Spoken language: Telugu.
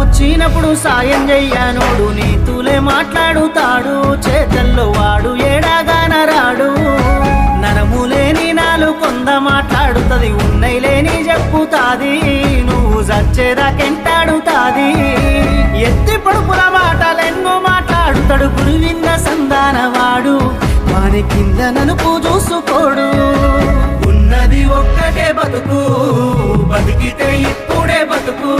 వచ్చినప్పుడు సాయం చెయ్యనోడు నీతులే మాట్లాడుతాడు, చేతల్లో వాడు ఏడాగాన రాడు. నరములేని నాలు కొంద మాట్లాడుతది, ఉన్నయి లేని చెప్పుతాది, నువ్వు చచ్చేదాకెంటాడుతాది. ఎత్తి పొడుపుల మాటలెన్నో మాట్లాడుతాడు, గురువింద సంధానవాడు, వాని కింద నలుపు చూసుకోడు. ఉన్నది ఒక్కటే బతుకు, బతికితే ఇప్పుడే బతుకు.